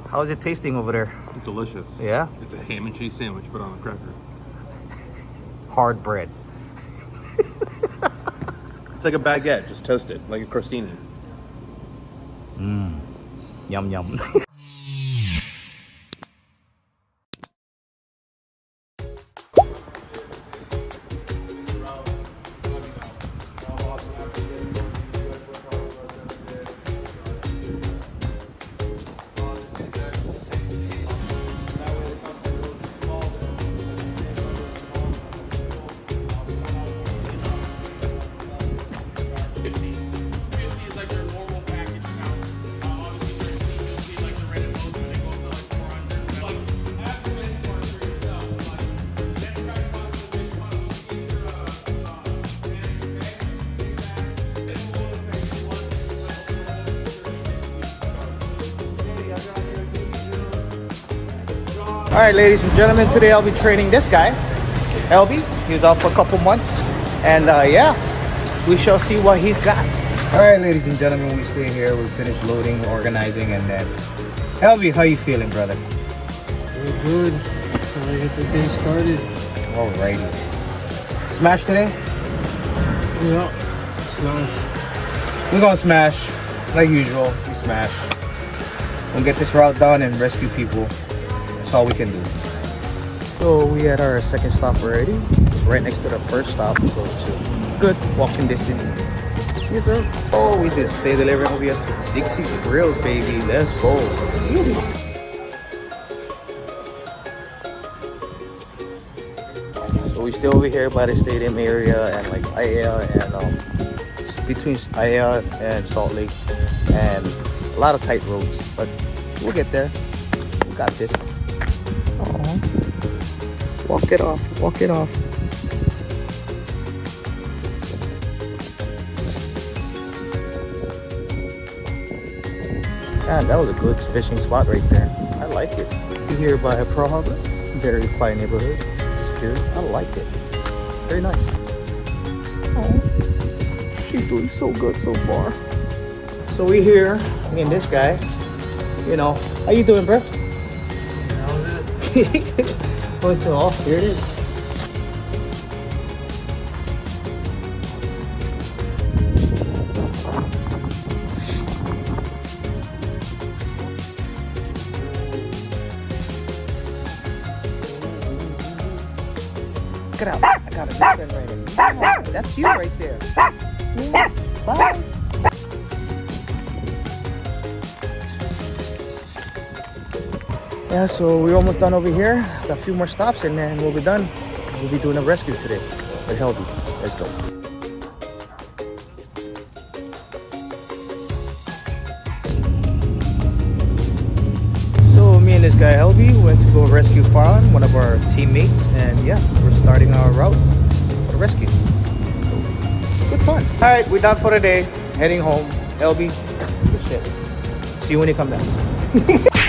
How's it tasting over there? Delicious. Yeah? It's a ham and cheese sandwich, but on a cracker. Hard bread. It's like a baguette, just toasted, like a crostini. Yum yum. All right, ladies and gentlemen, today I'll be training this guy, LB. He was out for a couple months, and yeah, we shall see what he's got. All right, ladies and gentlemen, we stay here. We finished loading, organizing, and then LB, how you feeling, brother? We're good. So I get the day started. Alrighty. Smash today? Yeah. Smash. We're gonna smash, like usual. We smash. We'll get this route done and rescue people. That's all we can do. So we had our second stop already. It's right next to the first stop, so it's a good walking distance. Yes, sir. Oh, we did stay delivering over here to Dixie Grills, baby. Let's go. So we still over here by the stadium area and like Aiea and between Aiea and Salt Lake, and a lot of tight roads, but we'll get there. We got this. Walk it off, walk it off. Man, that was a good fishing spot right there. I like it. Here by Pearl Harbor, very quiet neighborhood. Secure. I like it. Very nice. Oh, she's doing so good so far. So we here, me and this guy. You know, how you doing, bro? Going to off. Here it is. Get out. I got a new friend right here. Yeah, that's you right there. Yeah. Bye. Yeah, so we're almost done over here. Got a few more stops and then we'll be done. We'll be doing a rescue today with Helby. Let's go. So me and this guy Helby went to go rescue Farhan, one of our teammates, and yeah, we're starting our route for the rescue. So good fun. All right, we're done for the day. Heading home. Helby, good shit. See you when you come back.